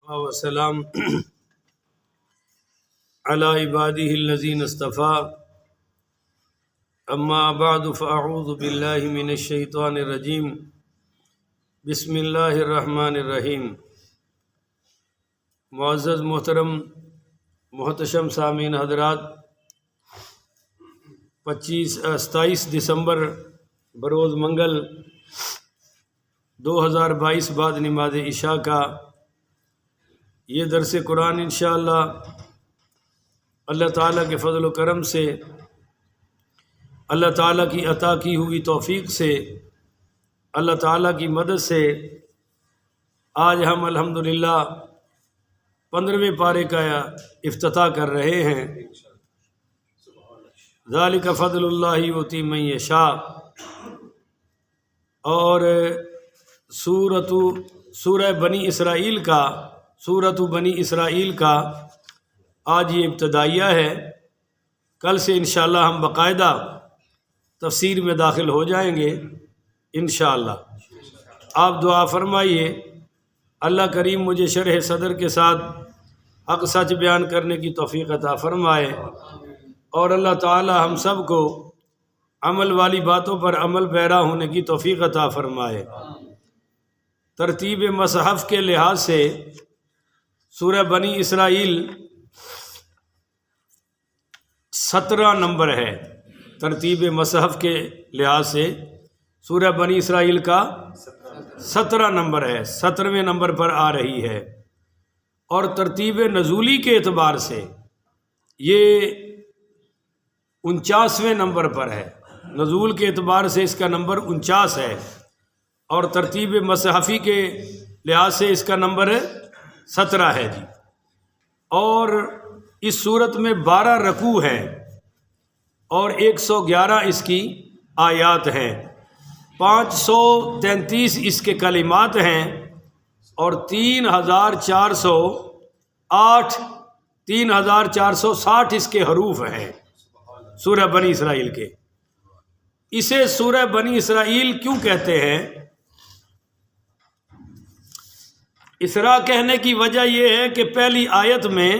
وسلام علی عباده الذین اصطفیٰ اما بعد فاعوذ باللہ من الشیطان الرجیم بسم اللہ الرحمن الرحیم۔ معزز محترم محتشم سامعین حضرات، 27 دسمبر بروز منگل 2022 بعد نماز عشاء کا یہ درس قرآن انشاءاللہ اللہ تعالیٰ کے فضل و کرم سے، اللہ تعالیٰ کی عطا کی ہوئی توفیق سے، اللہ تعالیٰ کی مدد سے آج ہم الحمدللہ 15ویں پارے کا افتتاح کر رہے ہیں۔ ذالک فضل اللہ یؤتی من یشاء، اور سورہ بنی اسرائیل کا آج یہ ابتدائیہ ہے۔ کل سے انشاءاللہ ہم باقاعدہ تفسیر میں داخل ہو جائیں گے انشاءاللہ۔ آپ دعا فرمائیے اللہ کریم مجھے شرح صدر کے ساتھ حق سچ بیان کرنے کی توفیق عطا فرمائے، اور اللہ تعالی ہم سب کو عمل والی باتوں پر عمل پیرا ہونے کی توفیق عطا فرمائے۔ ترتیب مصحف کے لحاظ سے سورہ بنی اسرائیل 17 نمبر ہے۔ ترتیب مصحف کے لحاظ سے سورہ بنی اسرائیل کا 17 نمبر ہے، 17ویں نمبر پر آ رہی ہے، اور ترتیب نزولی کے اعتبار سے یہ 49ویں نمبر پر ہے۔ نزول کے اعتبار سے اس کا نمبر 49 ہے، اور ترتیب مصحفی کے لحاظ سے اس کا نمبر 17 ہے جی۔ اور اس صورت میں 12 رکوع ہیں اور 111 اس کی آیات ہیں، 533 اس کے کلمات ہیں، اور 3460 اس کے حروف ہیں سورہ بنی اسرائیل کے۔ اسے سورہ بنی اسرائیل کیوں کہتے ہیں؟ اسراء کہنے کی وجہ یہ ہے کہ پہلی آیت میں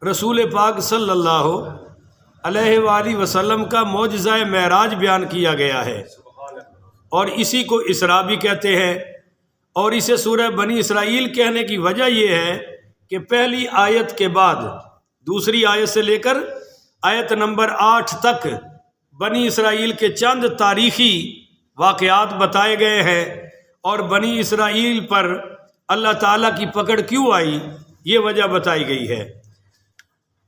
رسول پاک صلی اللہ علیہ وآلہ وسلم کا معجزہ معراج بیان کیا گیا ہے، اور اسی کو اسراء بھی کہتے ہیں۔ اور اسے سورہ بنی اسرائیل کہنے کی وجہ یہ ہے کہ پہلی آیت کے بعد دوسری آیت سے لے کر آیت نمبر 8 تک بنی اسرائیل کے چند تاریخی واقعات بتائے گئے ہیں، اور بنی اسرائیل پر اللہ تعالیٰ کی پکڑ کیوں آئی یہ وجہ بتائی گئی ہے۔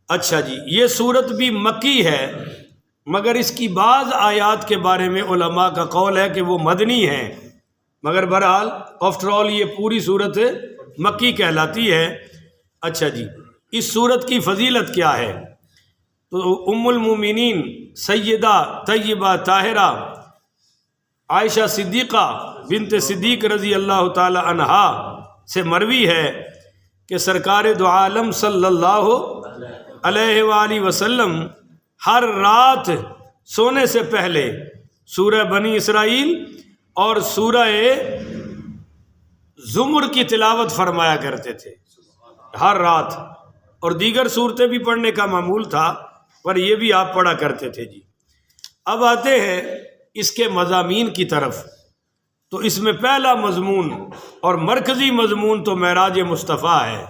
اچھا جی، یہ صورت بھی مکی ہے، مگر اس کی بعض آیات کے بارے میں علماء کا قول ہے کہ وہ مدنی ہیں، مگر بہرحال آفٹر آل یہ پوری صورت مکی کہلاتی ہے۔ اچھا جی، اس صورت کی فضیلت کیا ہے؟ تو ام المومنین سیدہ طیبہ طاہرہ عائشہ صدیقہ بنت صدیق رضی اللہ تعالی عنہا سے مروی ہے کہ سرکار دو عالم صلی اللہ علیہ وآلہ وسلم ہر رات سونے سے پہلے سورہ بنی اسرائیل اور سورہ زمر کی تلاوت فرمایا کرتے تھے ہر رات، اور دیگر صورتیں بھی پڑھنے کا معمول تھا، پر یہ بھی آپ پڑھا کرتے تھے جی۔ اب آتے ہیں اس کے مضامین کی طرف۔ تو اس میں پہلا مضمون اور مرکزی مضمون تو معراج مصطفیٰ ہے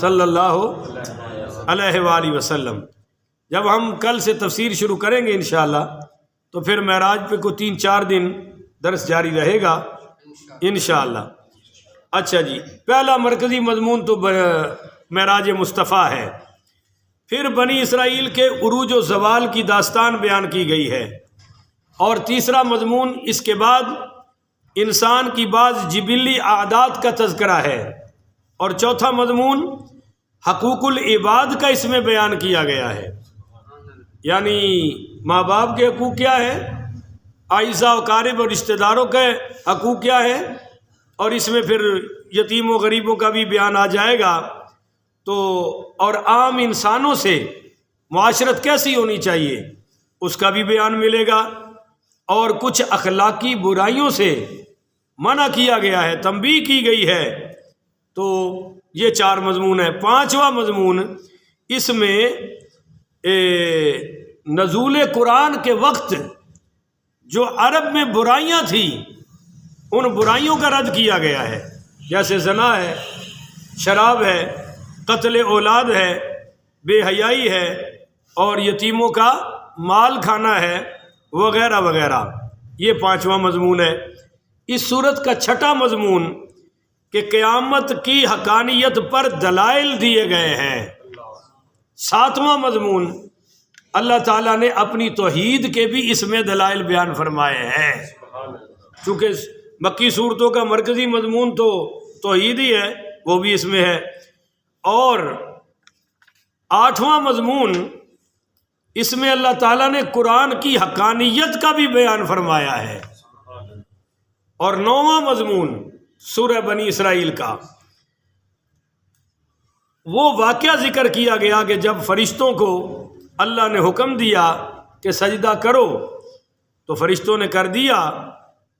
صلی اللہ علیہ وآلہ وسلم۔ جب ہم کل سے تفسیر شروع کریں گے انشاءاللہ تو پھر معراج پہ کو 3-4 دن درس جاری رہے گا انشاءاللہ۔ اچھا جی، پہلا مرکزی مضمون تو معراج مصطفیٰ ہے۔ پھر بنی اسرائیل کے عروج و زوال کی داستان بیان کی گئی ہے، اور تیسرا مضمون اس کے بعد انسان کی بعض جبلی عادات کا تذکرہ ہے، اور چوتھا مضمون حقوق العباد کا اس میں بیان کیا گیا ہے، یعنی ماں باپ کے حقوق کیا ہیں، اعزاء و اقارب اور رشتہ داروں کے حقوق کیا ہیں، اور اس میں پھر یتیم و غریبوں کا بھی بیان آ جائے گا، تو اور عام انسانوں سے معاشرت کیسی ہونی چاہیے اس کا بھی بیان ملے گا، اور کچھ اخلاقی برائیوں سے منع کیا گیا ہے، تنبیہ کی گئی ہے، تو یہ 4 مضمون ہے۔ 5واں مضمون اس میں نزول قرآن کے وقت جو عرب میں برائیاں تھیں ان برائیوں کا رد کیا گیا ہے، جیسے زنا ہے، شراب ہے، قتل اولاد ہے، بے حیائی ہے، اور یتیموں کا مال کھانا ہے، وغیرہ وغیرہ۔ یہ 5واں مضمون ہے۔ اس صورت کا 6واں مضمون کہ قیامت کی حقانیت پر دلائل دیے گئے ہیں۔ 7واں مضمون اللہ تعالیٰ نے اپنی توحید کے بھی اس میں دلائل بیان فرمائے ہیں، چونکہ مکی صورتوں کا مرکزی مضمون تو توحید ہی ہے، وہ بھی اس میں ہے۔ اور 8واں مضمون اس میں اللہ تعالیٰ نے قرآن کی حقانیت کا بھی بیان فرمایا ہے۔ اور 9واں مضمون سورہ بنی اسرائیل کا وہ واقعہ ذکر کیا گیا کہ جب فرشتوں کو اللہ نے حکم دیا کہ سجدہ کرو تو فرشتوں نے کر دیا،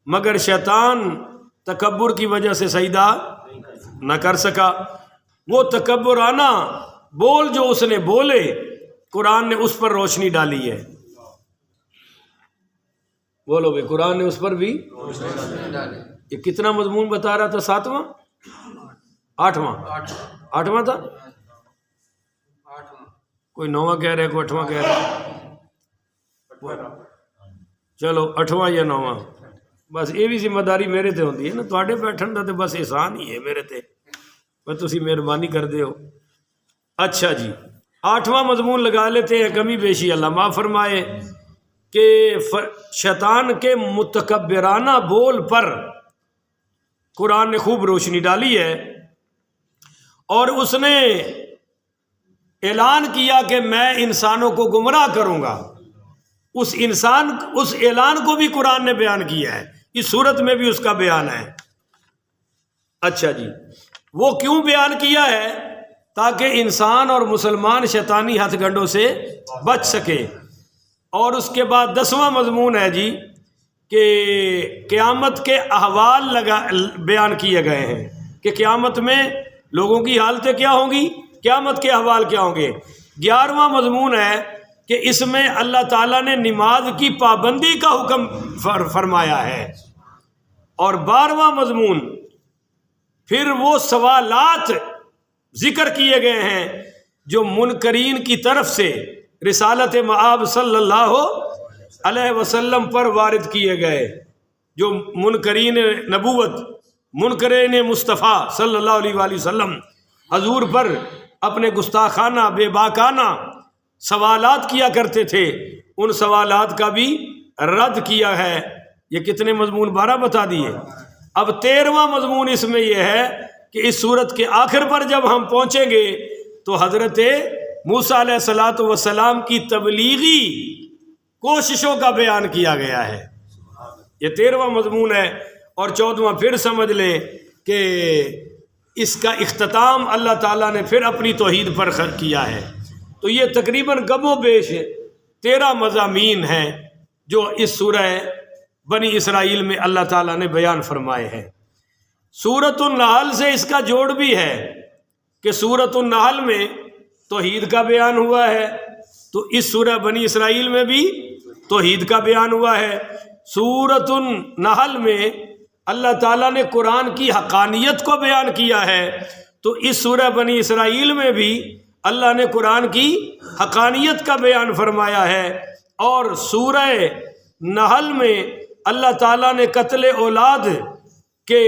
مگر شیطان تکبر کی وجہ سے سجدہ نہ کر سکا۔ وہ تکبرانہ بول جو اس نے بولے، قرآن نے اس پر روشنی ڈالی ہے۔ بولو بھائی، قرآن نے اس پر بھی یہ کتنا مضمون بتا رہا تھا؟ 7واں 8واں تھا، کوئی 9واں کہہ رہے، کوئی 8واں کہہ رہے، چلو 8واں یا 9واں، بس یہ بھی ذمہ داری میرے تے ہوندی ہے نا، تواڈے بیٹھن دا تے بس احسان ہی ہے میرے تے، بس تسی مہربانی کر دے ہو۔ اچھا جی، 8واں مضمون لگا لیتے ہیں، کمی بیشی اللہ معاف فرمائے، کہ شیطان کے متکبرانہ بول پر قرآن نے خوب روشنی ڈالی ہے، اور اس نے اعلان کیا کہ میں انسانوں کو گمراہ کروں گا۔ اس اعلان کو بھی قرآن نے بیان کیا ہے، اس صورت میں بھی اس کا بیان ہے۔ اچھا جی، وہ کیوں بیان کیا ہے؟ تاکہ انسان اور مسلمان شیطانی ہتھ گنڈوں سے بچ سکے۔ اور اس کے بعد 10واں مضمون ہے جی کہ قیامت کے احوال بیان کیے گئے ہیں، کہ قیامت میں لوگوں کی حالتیں کیا ہوں گی، قیامت کے احوال کیا ہوں گے۔ 11واں مضمون ہے کہ اس میں اللہ تعالیٰ نے نماز کی پابندی کا حکم فرمایا ہے۔ اور 12واں مضمون پھر وہ سوالات ذکر کیے گئے ہیں جو منکرین کی طرف سے رسالت مآب صلی اللہ علیہ وسلم پر وارد کیے گئے، جو منکرین نبوت، منکرین مصطفیٰ صلی اللہ علیہ وآلہ وسلم حضور پر اپنے گستاخانہ بے باکانہ سوالات کیا کرتے تھے، ان سوالات کا بھی رد کیا ہے۔ یہ کتنے مضمون؟ 12 بتا دیے۔ اب 13واں مضمون اس میں یہ ہے کہ اس صورت کے آخر پر جب ہم پہنچیں گے تو حضرت موسیٰ علیہ الصلاۃ والسلام کی تبلیغی کوششوں کا بیان کیا گیا ہے۔ یہ 13واں مضمون ہے۔ اور 14واں پھر سمجھ لیں کہ اس کا اختتام اللہ تعالیٰ نے پھر اپنی توحید پر کیا ہے۔ تو یہ تقریباً کم و بیش 13 مضامین ہیں جو اس سورہ بنی اسرائیل میں اللہ تعالیٰ نے بیان فرمائے ہیں۔ سورۃ النحل سے اس کا جوڑ بھی ہے کہ سورۃ النحل میں توحید کا بیان ہوا ہے، تو اس سورہ بنی اسرائیل میں بھی توحید کا بیان ہوا ہے۔ سورۃ النحل میں اللہ تعالیٰ نے قرآن کی حقانیت کو بیان کیا ہے، تو اس سورہ بنی اسرائیل میں بھی اللہ نے قرآن کی حقانیت کا بیان فرمایا ہے۔ اور سورہ نحل میں اللہ تعالیٰ نے قتل اولاد کے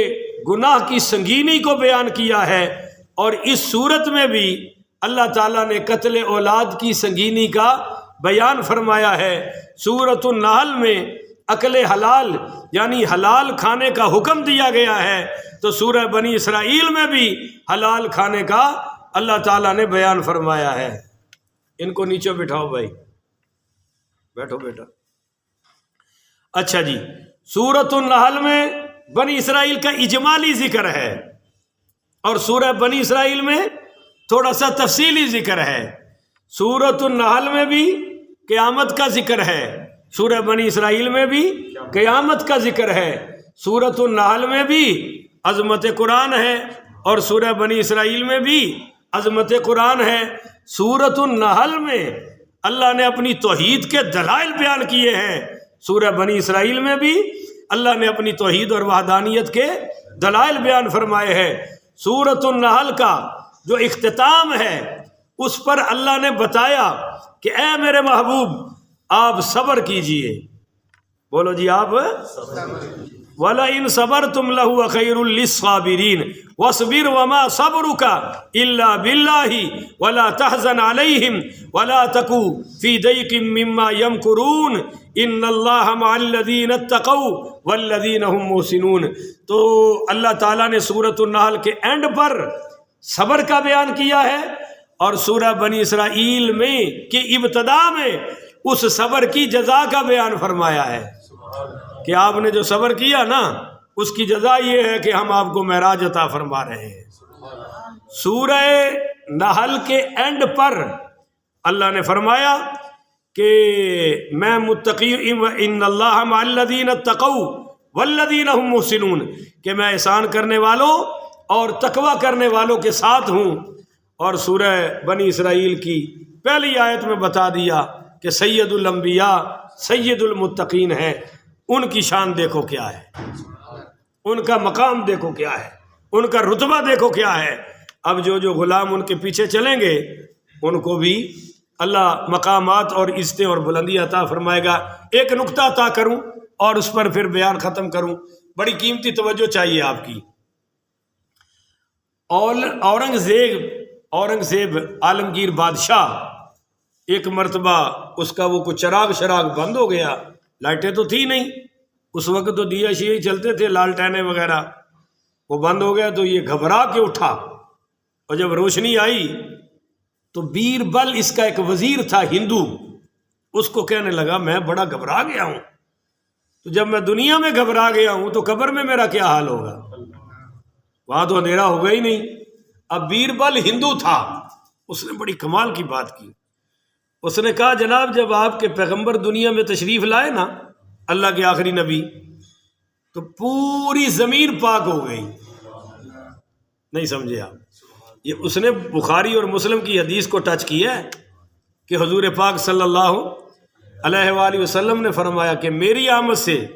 گناہ کی سنگینی کو بیان کیا ہے، اور اس صورت میں بھی اللہ تعالیٰ نے قتل اولاد کی سنگینی کا بیان فرمایا ہے۔ سورۃ النحل میں اکل حلال یعنی حلال کھانے کا حکم دیا گیا ہے، تو سورہ بنی اسرائیل میں بھی حلال کھانے کا اللہ تعالیٰ نے بیان فرمایا ہے۔ ان کو نیچے بٹھاؤ بھائی، بیٹھو بیٹا۔ اچھا جی، سورۃ النحل میں بنی اسرائیل کا اجمالی ذکر ہے، اور سورہ بنی اسرائیل میں تھوڑا سا تفصیلی ذکر ہے۔ سورۃ النحل میں بھی قیامت کا ذکر ہے، سورہ بنی اسرائیل میں بھی قیامت کا ذکر ہے۔ سورۃ النحل میں بھی عظمت قرآن ہے، اور سورہ بنی اسرائیل میں بھی عظمت قرآن ہے۔ سورۃ النحل میں اللہ نے اپنی توحید کے دلائل بیان کیے ہیں، سورہ بنی اسرائیل میں بھی اللہ نے اپنی توحید اور وحدانیت کے دلائل بیان فرمائے ہیں۔ سورۃ النحل کا جو اختتام ہے اس پر اللہ نے بتایا کہ اے میرے محبوب آپ صبر کیجئے، بولو جی آپ وَلَئِن صَبَرْتُمْ لَهُوَ خَيْرٌ لِّلصَّابِرِينَ وَاصْبِرْ وَمَا صَبْرُكَ إِلَّا بِاللَّهِ وَلَا تَحْزَنْ عَلَيْهِمْ وَلَا تَكُ فِي ضَيْقٍ مِّمَّا يَمْكُرُونَ إِنَّ اللَّهَ مَعَ الَّذِينَ اتَّقَوْا وَالَّذِينَ هُم مُحْسِنُونَ۔ تو اللہ تعالیٰ نے سورۃ النحل کے اینڈ پر صبر کا بیان کیا ہے، اور سورہ بنی اسرائیل میں کی ابتدا میں اس صبر کی جزا کا بیان فرمایا ہے کہ آپ نے جو صبر کیا نا اس کی جزا یہ ہے کہ ہم آپ کو معراج عطا فرما رہے ہیں۔ سورہ نحل کے اینڈ پر اللہ نے فرمایا کہ میں متقی ان اللہ مع الذین اتقوا والذین هم محسنون، کہ میں احسان کرنے والوں اور تقوی کرنے والوں کے ساتھ ہوں۔ اور سورہ بنی اسرائیل کی پہلی آیت میں بتا دیا کہ سید الانبیاء سید المتقین ہیں، ان کی شان دیکھو کیا ہے، ان کا مقام دیکھو کیا ہے، ان کا رتبہ دیکھو کیا ہے۔ اب جو غلام ان کے پیچھے چلیں گے ان کو بھی اللہ مقامات اور عزتیں اور بلندی عطا فرمائے گا۔ ایک نقطہ عطا کروں اور اس پر پھر بیان ختم کروں، بڑی قیمتی توجہ چاہیے آپ کی۔ اورنگزیب عالمگیر بادشاہ، ایک مرتبہ اس کا وہ کچھ چراغ شراغ بند ہو گیا، لائٹیں تو تھی نہیں اس وقت، تو دیا شیعہ چلتے تھے لالٹینیں وغیرہ، وہ بند ہو گیا تو یہ گھبرا کے اٹھا، اور جب روشنی آئی تو بیربل اس کا ایک وزیر تھا ہندو، اس کو کہنے لگا میں بڑا گھبرا گیا ہوں، تو جب میں دنیا میں گھبرا گیا ہوں تو قبر میں میرا کیا حال ہوگا، وہاں تو اندھیرا ہوگا ہی نہیں۔ اب بیربل ہندو تھا، اس نے بڑی کمال کی بات کی، اس نے کہا جناب جب آپ کے پیغمبر دنیا میں تشریف لائے نا، اللہ کے آخری نبی، تو پوری زمین پاک ہو گئی۔ نہیں سمجھے آپ؟ یہ اس نے بخاری اور مسلم کی حدیث کو ٹچ کیا ہے کہ حضور پاک صلی اللہ علیہ وآلہ وسلم نے فرمایا کہ میری آمد سے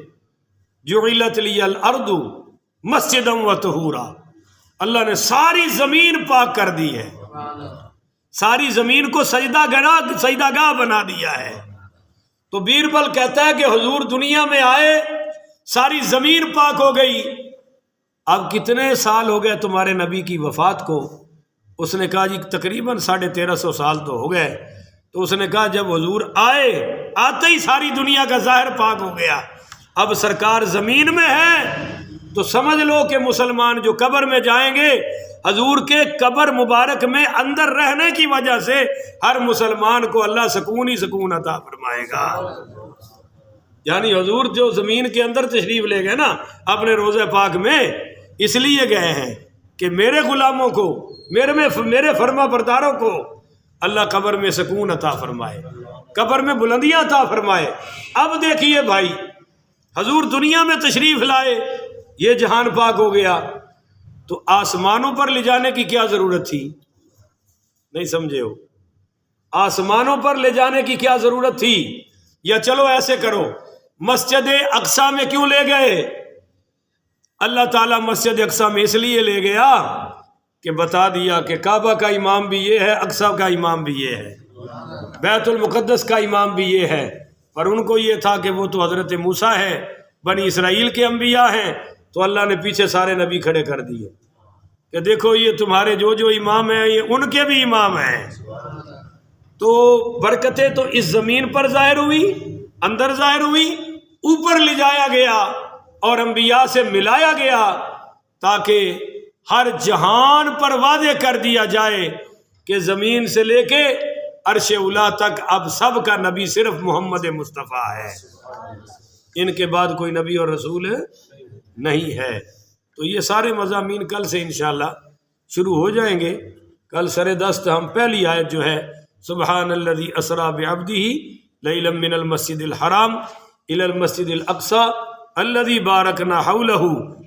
جعلت لی الارض مسجدا و طہورا، اللہ نے ساری زمین پاک کر دی ہے، ساری زمین کو سجدہ گاہ بنا دیا ہے۔ تو بیربل کہتا ہے کہ حضور دنیا میں آئے ساری زمین پاک ہو گئی، اب کتنے سال ہو گئے تمہارے نبی کی وفات کو؟ اس نے کہا جی تقریباً 1350 سال تو ہو گئے۔ تو اس نے کہا جب حضور آئے آتے ہی ساری دنیا کا ظاہر پاک ہو گیا، اب سرکار زمین میں ہے تو سمجھ لو کہ مسلمان جو قبر میں جائیں گے حضور کے قبر مبارک میں اندر رہنے کی وجہ سے ہر مسلمان کو اللہ سکون ہی سکون عطا فرمائے گا۔ یعنی حضور جو زمین کے اندر تشریف لے گئے نا اپنے روضہ پاک میں، اس لیے گئے ہیں کہ میرے غلاموں کو، میرے فرما برداروں کو اللہ قبر میں سکون عطا فرمائے، قبر میں بلندیاں عطا فرمائے۔ اب دیکھیے بھائی، حضور دنیا میں تشریف لائے، یہ جہان پاک ہو گیا، تو آسمانوں پر لے جانے کی کیا ضرورت تھی؟ نہیں سمجھے ہو؟ آسمانوں پر لے جانے کی کیا ضرورت تھی؟ یا چلو ایسے کرو، مسجد اقصی میں کیوں لے گئے؟ اللہ تعالیٰ مسجد اقصی میں اس لیے لے گیا کہ بتا دیا کہ کعبہ کا امام بھی یہ ہے، اقصی کا امام بھی یہ ہے، بیت المقدس کا امام بھی یہ ہے۔ پر ان کو یہ تھا کہ وہ تو حضرت موسیٰ ہے، بنی اسرائیل کے انبیاء ہیں، تو اللہ نے پیچھے سارے نبی کھڑے کر دیے کہ دیکھو یہ تمہارے جو امام ہیں یہ ان کے بھی امام ہیں۔ تو برکتیں تو اس زمین پر ظاہر ہوئی، اندر ظاہر ہوئی، اوپر لے جایا گیا اور انبیاء سے ملایا گیا، تاکہ ہر جہان پر واضح کر دیا جائے کہ زمین سے لے کے عرش اولا تک اب سب کا نبی صرف محمد مصطفیٰ ہے، ان کے بعد کوئی نبی اور رسول نہیں ہے۔ تو یہ سارے مضامین کل سے انشاءاللہ شروع ہو جائیں گے۔ کل سر دست ہم پہلی آیت جو ہے سبحان الذی اسریٰ بعبدہ لیلا من المسجد الحرام الی المسجد الاقصی الذی بارکنا حولہ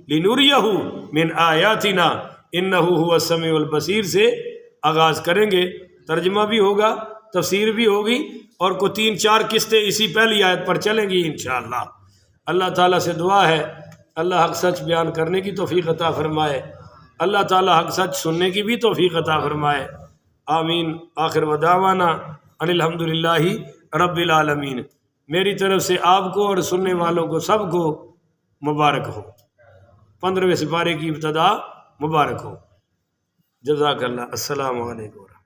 لنریہ من آیاتنا انہو هو السمیع البصیر سے آغاز کریں گے، ترجمہ بھی ہوگا، تفسیر بھی ہوگی، اور کو 3-4 قسطیں اسی پہلی آیت پر چلیں گی انشاءاللہ۔ اللہ تعالیٰ سے دعا ہے اللہ حق سچ بیان کرنے کی توفیق عطا فرمائے، اللہ تعالیٰ حق سچ سننے کی بھی توفیق عطا فرمائے، آمین۔ آخر ودعوانا ان الحمدللہ رب العالمین۔ میری طرف سے آپ کو اور سننے والوں کو سب کو مبارک ہو، 15ویں سپارے کی ابتدا مبارک ہو۔ جزاک اللہ۔ السلام علیکم۔